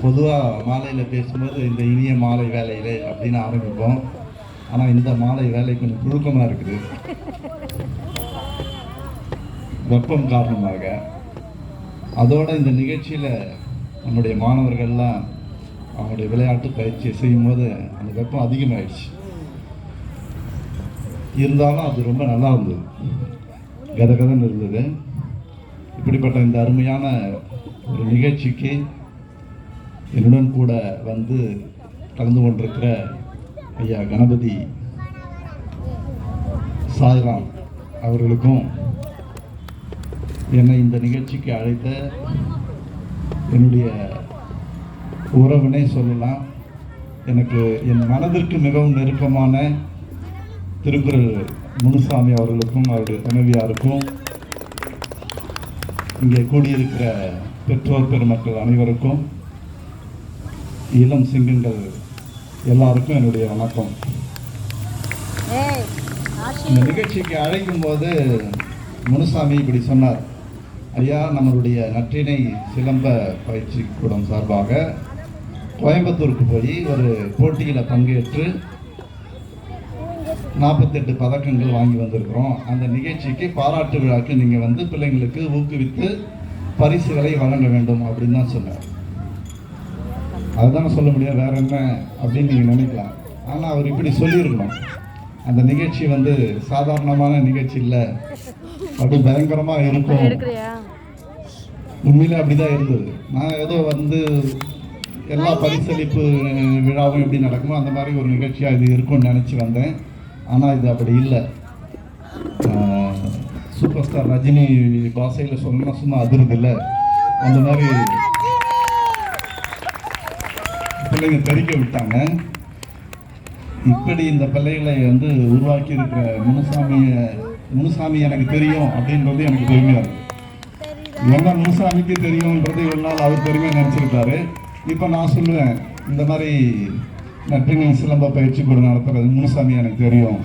பொதுவாக மாலையில் பேசும்போது இந்த இனிய மாலை வேலையிலே அப்படின்னு ஆரம்பிப்போம். ஆனால் இந்த மாலை வேலை கொஞ்சம் புழுக்கமாக இருக்குது வெப்பம் காரணமாக. அதோட இந்த நிகழ்ச்சியில் நம்முடைய மாணவர்கள்லாம் அவங்களுடைய விளையாட்டு பயிற்சியை செய்யும்போது அந்த வெப்பம் அதிகமாகிடுச்சு. இருந்தாலும் அது ரொம்ப நல்லா இருந்தது, கதகதன்னு இருந்தது. இப்படிப்பட்ட இந்த அருமையான ஒரு நிகழ்ச்சிக்கு என்னுடன் கூட வந்து கலந்து கொண்டிருக்கிற ஐயா கணபதி சாய்ராம் அவர்களுக்கும், என்னை இந்த நிகழ்ச்சிக்கு அழைத்த என்னுடைய உறவினை சொல்லலாம், எனக்கு என் மனதிற்கு மிகவும் நெருக்கமான திருக்குறள் முனுசாமி அவர்களுக்கும் அவருடைய துணைவியாருக்கும், இங்கே கூடியிருக்கிற பெற்றோர் பெருமக்கள் அனைவருக்கும், இளம் சிங்கங்கள் எல்லாருக்கும் என்னுடைய வணக்கம். இந்த நிகழ்ச்சிக்கு அழைக்கும் போது முனுசாமி இப்படி சொன்னார், ஐயா நம்மளுடைய நற்றிணை சிலம்ப பயிற்சி கூடம் சார்பாக கோயம்புத்தூருக்கு போய் ஒரு போட்டியில் பங்கேற்று 48 பதக்கங்கள் வாங்கி வந்திருக்கிறோம். அந்த நிகழ்ச்சிக்கு பாராட்டு விழாக்கு நீங்கள் வந்து பிள்ளைங்களுக்கு ஊக்குவித்து பரிசுகளை வழங்க வேண்டும் அப்படின்னு தான் சொன்னார். அதுதானே சொல்ல முடியும், வேற என்ன அப்படின்னு நீங்கள் நினைக்கலாம். ஆனால் அவர் இப்படி சொல்லியிருக்கணும், அந்த நிகழ்ச்சி வந்து சாதாரணமான நிகழ்ச்சி இல்லை, அப்படி பயங்கரமாக இருக்கும். உண்மையிலே அப்படிதான் இருந்தது. நான் ஏதோ வந்து எல்லா பரிசளிப்பு விழாவும் எப்படி நடக்குமோ அந்த மாதிரி ஒரு நிகழ்ச்சியாக இது இருக்கும்னு நினச்சி வந்தேன். ஆனால் இது அப்படி இல்லை. சூப்பர் ஸ்டார் ரஜினி பாஷையில் சொல்லணும்னா சும்மா அதிர்து இல்லை, அந்த மாதிரி பிள்ளைங்க தெரிக்க விட்டாங்க. இப்படி இந்த பிள்ளைகளை வந்து உருவாக்கி இருக்கிற முனுசாமி எனக்கு தெரியும் அப்படின்றது எனக்கு பெருமையாக இருக்குது. என்ன முனுசாமிக்கு தெரியும்ன்றது இவ்வளோ நாள் அவர் பெருமையாக நினச்சிருக்காரு. இப்போ நான் சொல்லுவேன், இந்த மாதிரி நற்றிணை சிலம்ப பயிற்சி கூட நடத்துறது முனுசாமி எனக்கு தெரியும்,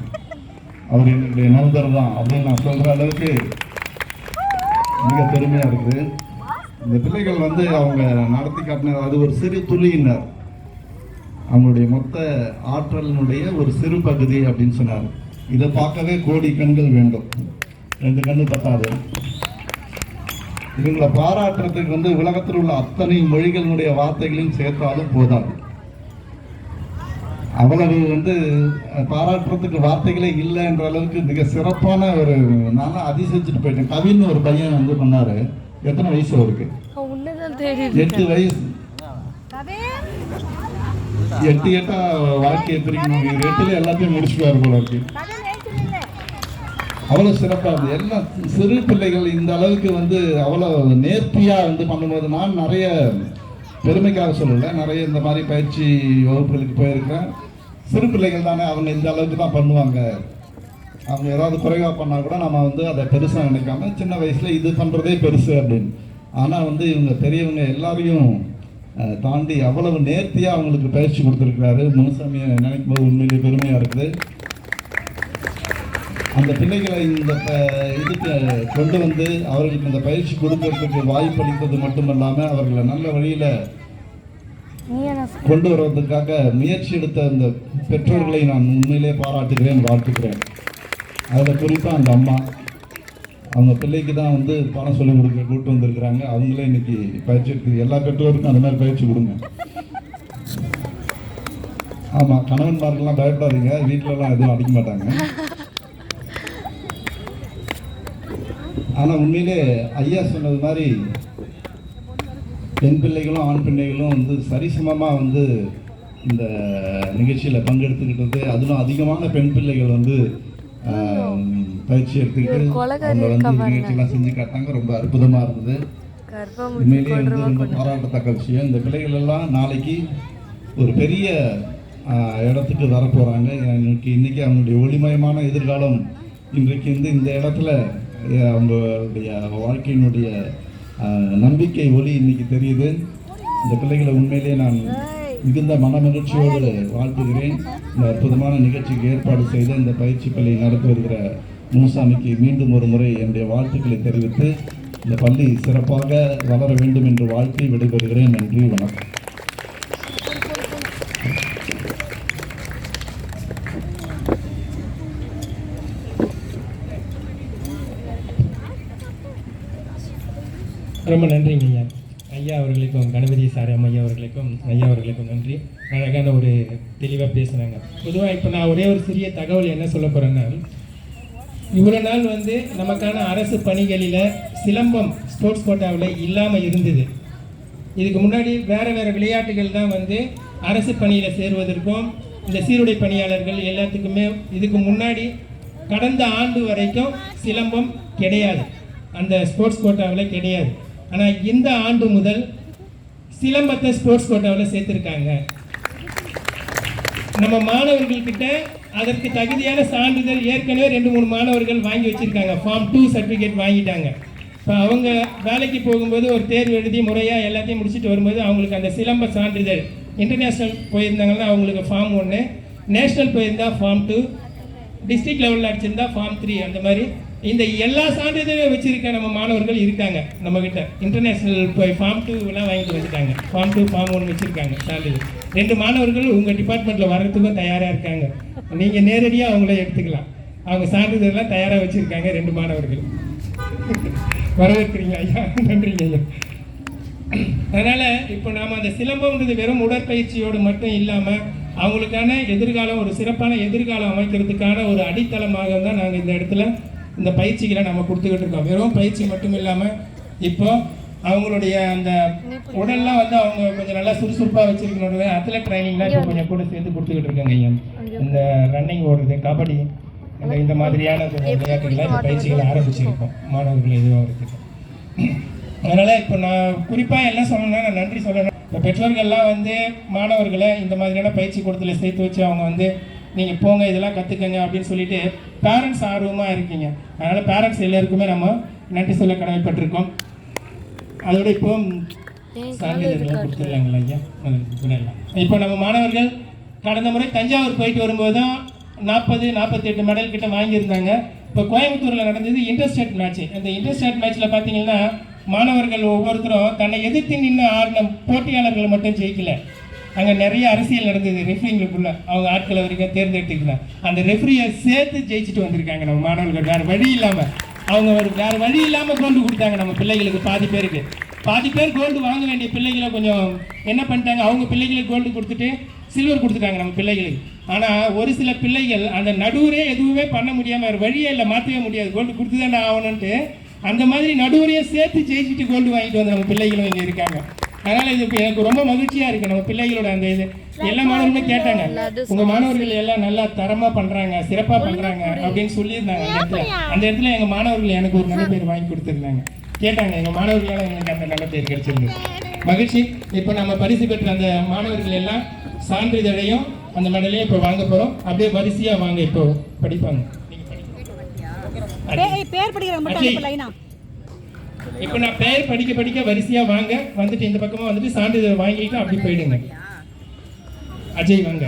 அவர் என்னுடைய நண்பர் தான் அப்படின்னு நான் சொல்கிற அளவுக்கு மிக பெருமையாக இருக்குது. இந்த பிள்ளைகள் வந்து அவங்க நடத்தி காட்டினது அது ஒரு சிறு துளியினர், அவங்களுடைய மொத்த ஆற்றலினுடைய ஒரு சிறு பகுதி அப்படின்னு சொன்னார். இதை பார்க்கவே கோடி கண்கள் வேண்டும், 2 கண்ணு பத்தாது. இவங்களை பாராட்டுறதுக்கு வந்து உலகத்தில் உள்ள அத்தனை மொழிகளினுடைய வார்த்தைகளையும் சேர்த்தாலும் போதாது. அவ்வளவு வந்து பாராட்டுறதுக்கு வார்த்தைகளே இல்லைன்ற அளவுக்கு மிக சிறப்பான ஒரு, நான் அதிசயிச்சுட்டு போயிட்டேன். கவின்னு ஒரு பையன் வந்து பண்ணாரு. எத்தனை வயசு அவருக்கு? 8 வயசு. 8 வாழ்க்கையை பிரிக்கணும், 8ல எல்லாத்தையும் முடிச்சுடுவார் போல இருக்கு. அவ்வளோ சிறப்பாக இருந்தது. எல்லாம் சிறு பிள்ளைகள் இந்த அளவுக்கு வந்து அவ்வளோ நேர்த்தியாக வந்து பண்ணும்போது, நான் நிறைய பெருமைக்காக சொல்லலை, நிறைய இந்த மாதிரி பயிற்சி வகுப்புகளுக்கு போயிருக்கிறேன். சிறு பிள்ளைகள் தானே, அவங்க இந்த அளவுக்கு தான் பண்ணுவாங்க, அவங்க ஏதாவது குறைவாக பண்ணால் கூட நம்ம வந்து அதை பெருசாக நினைக்காம சின்ன வயசில் இது பண்ணுறதே பெருசு அப்படின்னு. ஆனால் வந்து இவங்க பெரியவங்க எல்லாரையும் தாண்டி அவ்வளவு நேர்த்தியாக அவங்களுக்கு பயிற்சி கொடுத்துருக்கிறாரு. முனுசாமியை நினைக்கும் போது உண்மையிலேயே பெருமையாக இருக்குது. அந்த பிள்ளைகளை இந்த இதுக்கு கொண்டு வந்து அவர்களுக்கு இந்த பயிற்சி கொடுக்கறதுக்கு வாய்ப்பளித்தது மட்டுமல்லாமல் அவர்களை நல்ல வழியில் கொண்டு வருவதற்காக முயற்சி எடுத்த அந்த பெற்றோர்களை நான் உண்மையிலே பாராட்டுகிறேன், வாழ்த்துக்கிறேன். அதில் குறிப்பாக அந்த அம்மா, அவங்க பிள்ளைக்கு தான் வந்து பணம் சொல்லிக் கொடுக்க கூப்பிட்டு வந்திருக்கிறாங்க. அவங்களே இன்னைக்கு பயிற்சி எடுத்து எல்லா பெற்றோருக்கும் அந்த மாதிரி பயிற்சி கொடுங்க. ஆமாம், கணவன்மார்கள்லாம் பயப்படாதீங்க, வீட்டிலலாம் எதுவும் அடிக்க மாட்டாங்க. ஆனால் உண்மையிலே ஐயா சொன்னது மாதிரி பெண் பிள்ளைகளும் ஆண் பிள்ளைகளும் வந்து சரிசமமாக வந்து இந்த நிகழ்ச்சியில் பங்கெடுத்துக்கிட்டது. அதிலும் அதிகமான பெண் பிள்ளைகள் வந்து பயிற்சி எடுத்துக்கிட்டு அவங்க வந்து நிகழ்ச்சியெல்லாம் செஞ்சு காட்டாங்க. ரொம்ப அற்புதமாக இருந்தது. உண்மையிலேயே வந்து ரொம்ப பாராட்டத்தக்க விஷயம். இந்த பிள்ளைகள் எல்லாம் நாளைக்கு ஒரு பெரிய இடத்துக்கு வரப்போகிறாங்க. இன்னைக்கு அவங்களுடைய ஒளிமயமான எதிர்காலம் இன்றைக்கு வந்து இந்த இடத்துல அவங்களுடைய வாழ்க்கையினுடைய நம்பிக்கை ஒளி இன்னைக்கு தெரியுது. இந்த பிள்ளைகளை உண்மையிலே நான் மிகுந்த மன மகிழ்ச்சியோடு வாழ்த்துகிறேன். இந்த அற்புதமான நிகழ்ச்சிக்கு ஏற்பாடு செய்த இந்த பயிற்சி பள்ளி நடத்தி வருகிற முனுசாமிக்கு மீண்டும் ஒரு முறை என்னுடைய வாழ்த்துக்களை தெரிவித்து இந்த பள்ளி சிறப்பாக வளர வேண்டும் என்று வாழ்த்தி விடைபெறுகிறேன். நன்றி, வணக்கம். ரொம்ப நன்றிங்க ஐயா. ஐயா அவர்களுக்கும் கணபதி சாரம் ஐயா அவர்களுக்கும் நன்றி. அழகான ஒரு தெளிவாக பேசுனாங்க. பொதுவாக இப்போ நான் ஒரே ஒரு சிறிய தகவல் என்ன சொல்ல போகிறேன்னா, இவ்வளோ நாள் நமக்கான அரசு பணிகளில் சிலம்பம் ஸ்போர்ட்ஸ் கோட்டாவில் இல்லாமல் இருந்தது. இதுக்கு முன்னாடி வேறு விளையாட்டுகள் தான் அரசு பணியில் சேருவதற்கும் இந்த சீருடை பணியாளர்கள் எல்லாத்துக்குமே இதுக்கு முன்னாடி கடந்த ஆண்டு வரைக்கும் சிலம்பம் கிடையாது, அந்த ஸ்போர்ட்ஸ் கோட்டாவில் கிடையாது. ஆனால் இந்த ஆண்டு முதல் சிலம்பத்தை ஸ்போர்ட்ஸ் கோட்டாவில் சேர்த்துருக்காங்க. நம்ம மாணவர்கள்கிட்ட அதற்கு தகுதியான சான்றிதழ் ஏற்கனவே 2-3 மாணவர்கள் வாங்கி வச்சுருக்காங்க. ஃபார்ம் 2 சர்டிஃபிகேட் வாங்கிட்டாங்க. இப்போ அவங்க வேலைக்கு போகும்போது ஒரு தேர்வு எழுதி முறையாக எல்லாத்தையும் முடிச்சுட்டு வரும்போது அவங்களுக்கு அந்த சிலம்ப சான்றிதழ், இன்டர்நேஷ்னல் போயிருந்தாங்கன்னா அவங்களுக்கு ஃபார்ம் 1, நேஷ்னல் போயிருந்தால் ஃபார்ம் 2, டிஸ்ட்ரிக்ட் லெவலில் அடிச்சிருந்தா ஃபார்ம் 3, அந்த மாதிரி இந்த எல்லா சான்றிதழும் வச்சுருக்க நம்ம மாணவர்கள் இருக்காங்க நம்மக்கிட்ட. இன்டர்நேஷ்னல் போய் ஃபார்ம் 2 வாங்கிட்டு வந்துட்டாங்க. ஃபார்ம் 2 ஃபார்ம் 1 வச்சுருக்காங்க சான்றிதழ். 2 மாணவர்கள் உங்கள் டிபார்ட்மெண்ட்டில் வர்றதுக்கும் தயாராக இருக்காங்க. நீங்கள் நேரடியாக அவங்கள எடுத்துக்கலாம். அவங்க சான்றிதழ்லாம் தயாராக வச்சுருக்காங்க 2 மாணவர்கள். வரவேற்கிறீங்களா ஐயா? நன்றிங்க ஐயா. அதனால் இப்போ நாம் அந்த சிலம்பம்ன்றது வெறும் உடற்பயிற்சியோடு மட்டும் இல்லாமல் அவங்களுக்கான எதிர்காலம், ஒரு சிறப்பான எதிர்காலம் அமைக்கிறதுக்கான ஒரு அடித்தளமாக தான் நாங்கள் இந்த இடத்துல இந்த பயிற்சிகளை நம்ம கொடுத்துக்கிட்டு இருக்கோம். வெறும் பயிற்சி மட்டும் இல்லாமல் இப்போ அவங்களுடைய அந்த உடல்லாம் அவங்க கொஞ்சம் நல்லா சுறுசுறுப்பாக வச்சுருக்கணும். அத்லெட் ட்ரைனிங்லாம் இப்போ கொஞ்சம் கூட சேர்த்து கொடுத்துக்கிட்டு இருக்காங்க ஐயா. இந்த ரன்னிங் ஓடுறது, கபடி, இந்த மாதிரியான விளையாட்டுகள்லாம் இந்த பயிற்சிகளை ஆரம்பிச்சிருக்கோம் மாணவர்கள் எதுவாக இருக்குது. அதனால் இப்போ நான் குறிப்பாக என்ன சொல்லணும்னா, நான் நன்றி சொல்லணும். இப்போ பெற்றோர்கள்லாம் மாணவர்களை இந்த மாதிரியான பயிற்சி கூடத்தில் சேர்த்து வச்சு அவங்க நீங்கள் போங்க, இதெல்லாம் கற்றுக்கங்க அப்படின்னு சொல்லிட்டு பேரண்ட்ஸ் ஆர்வமாக இருக்கீங்க. அதனால் பேரண்ட்ஸ் எல்லாருக்குமே நம்ம நன்றி சொல்ல கடமைப்பட்டிருக்கோம். அதோட இப்போ சான்றிதழ்லாம் கொடுத்துடலாங்களா ஐயா? இப்போ நம்ம மாணவர்கள் கடந்த முறை தஞ்சாவூர் போயிட்டு வரும்போது தான் 40-48 மெடல் கிட்ட வாங்கியிருந்தாங்க. இப்போ கோயம்புத்தூரில் நடந்தது இன்டர்ஸ்டேட் மேட்ச். அந்த இன்டர்ஸ்டேட் மேட்ச்சில் பார்த்தீங்கன்னா மாணவர்கள் ஒவ்வொருத்தரும் தன்னை எதிர்த்து நின்று ஆடின போட்டியாளர்கள் மட்டும் ஜெயிக்கல. அங்கே நிறைய அரசியல் நடந்தது. ரெஃப்ரிங்களுக்குள்ள அவங்க ஆட்களை வரைக்கும் தேர்ந்தெடுத்துக்கலாம். அந்த ரெஃப்ரியை சேர்த்து ஜெயிச்சுட்டு வந்திருக்காங்க நம்ம மாணவர்கள். வேறு வழி இல்லாமல் அவங்க வேறு வழி இல்லாமல் கோல்டு கொடுத்தாங்க நம்ம பிள்ளைகளுக்கு. பாதி பேர் கோல்டு வாங்க வேண்டிய பிள்ளைகளை கொஞ்சம் என்ன பண்ணிட்டாங்க, அவங்க பிள்ளைகளுக்கு கோல்டு கொடுத்துட்டு சில்வர் கொடுத்துட்டாங்க நம்ம பிள்ளைகளுக்கு. ஆனால் ஒரு சில பிள்ளைகள் அந்த நடுவரே எதுவுமே பண்ண முடியாமல் வேறு வழியே இல்லை, மாற்றவே முடியாது, கோல்டு கொடுத்து தான் ஆகணுன்ட்டு அந்த மாதிரி நடுவரையே சேர்த்து ஜெயிச்சுட்டு கோல்டு வாங்கிட்டு வந்து நம்ம பிள்ளைகளும் இங்கே இருக்காங்க. அதனால் இது எனக்கு ரொம்ப மகிழ்ச்சியாக இருக்குது. நம்ம பிள்ளைகளோட அந்த இது எல்லா மாணவர்களுமே கேட்டாங்க, உங்கள் மாணவர்கள் எல்லாம் நல்லா தரமாக பண்ணுறாங்க, சிறப்பாக பண்ணுறாங்க அப்படின்னு சொல்லியிருந்தாங்க. அந்த இடத்துல எங்கள் மாணவர்கள் எனக்கு ஒரு நல்ல பேர் வாங்கி கொடுத்துருந்தாங்க. கேட்டாங்க, எங்கள் மாணவர்களால் எங்களுக்கு அந்த நல்ல பேர் கிடைச்சிருந்தது. மகிழ்ச்சி. இப்போ நம்ம பரிசு பெற்ற அந்த மாணவர்கள் எல்லாம் சான்றிதழையும் அந்த மெடலையும் இப்போ வாங்க போகிறோம். அப்படியே வரிசையாக வாங்க, இப்போ படிப்பாங்க. இப்போ நான் பேர் படிக்க வரிசையாக வாங்க, வந்துட்டு இந்த பக்கமாக வந்துட்டு சான்றிதழ் வாங்கிட்டு அப்படி போயிடுங்க. அஜய் வாங்க.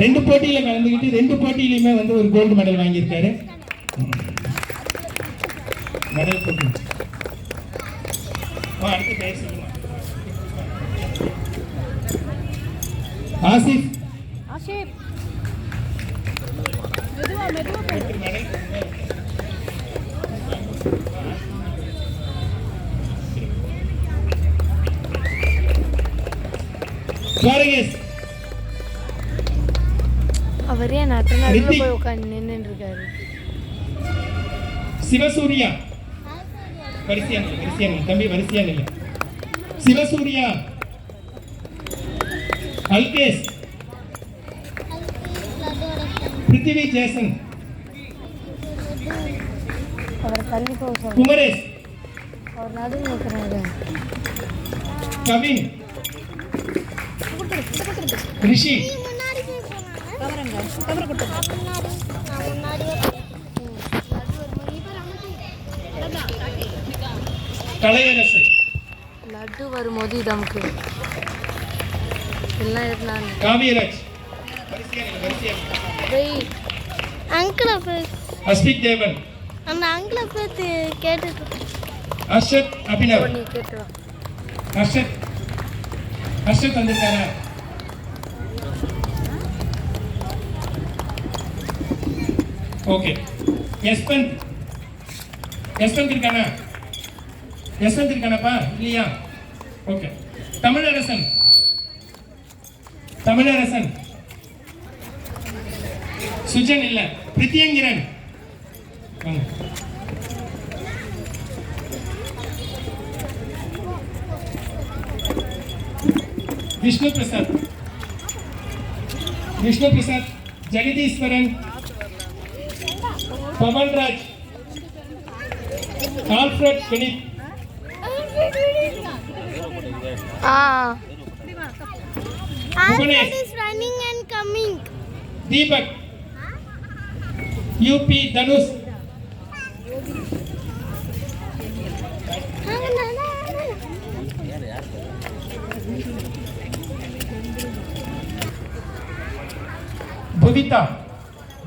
ரெண்டு போட்டியில் கலந்துக்கிட்டு 2 போட்டியிலையுமே ஒரு கோல்டு மெடல் வாங்கியிருக்காரு. மெடல் போட்டி அடுத்து பேர் சொல்லுங்க. ஆசிப் அவரே நடுவுல போய் உட்கார்ந்து நின்னுட்டு இருக்காரு. சிவசூர்யா வரிசையா தம்பி, வரிசையா நில்ல. சிவசூர்யா, அல்கேஷ், பிருத்திவி ஜேசன், அவர் தள்ளி போக குமரேஷ், அவர் நடுவுல நிற்கிறாரு. கவின், ரிஷி, கலையரசு. லட்டு வரும்போது நமக்கு எல்லாம் இருந்தாங்க. காவியராஜ், அங்கிள் அஸ்விக் தேவன், அந்த அங்கிளை பற்றி கேட்டுட்டு அர்ஷத் அபினவ். நீ கேட்டுவா. அர்ஷத் வந்திருக்காரா? ஓகே. யஸ்வந்த். யஸ்வந்த் இருக்கானா? யஸ்வந்த் இருக்கானப்பா? இல்லையா? ஓகே. தமிழரசன். தமிழரசன். சுஜன் இல்ல. பிரித்தியங்கிரன். வாங்க. Vishnu Prasad. Vishnu Prasad. Jegatheeswaran. Pavanraj. Alfred Benith. Alfred is running and coming. Deepak. UP Dhanush. Buvitha.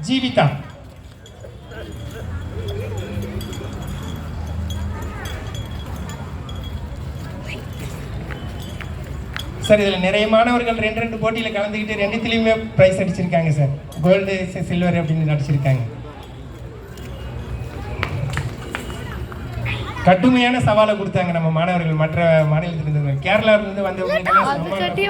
Jeevitha. Sir இதில் நிறைய மாணவர்கள் 2 போட்டியில் கலந்துக்கிட்டு 2த்துலேயுமே ப்ரைஸ் அடிச்சிருக்காங்க சார். கோல்டு சில்வர் அப்படின்னு அடிச்சிருக்காங்க. கடுமையான சவாலை கொடுத்தாங்க நம்ம மாணவர்கள். மற்ற மாநிலத்திலிருந்து கேரளாவிலிருந்து வந்தவங்களுக்கு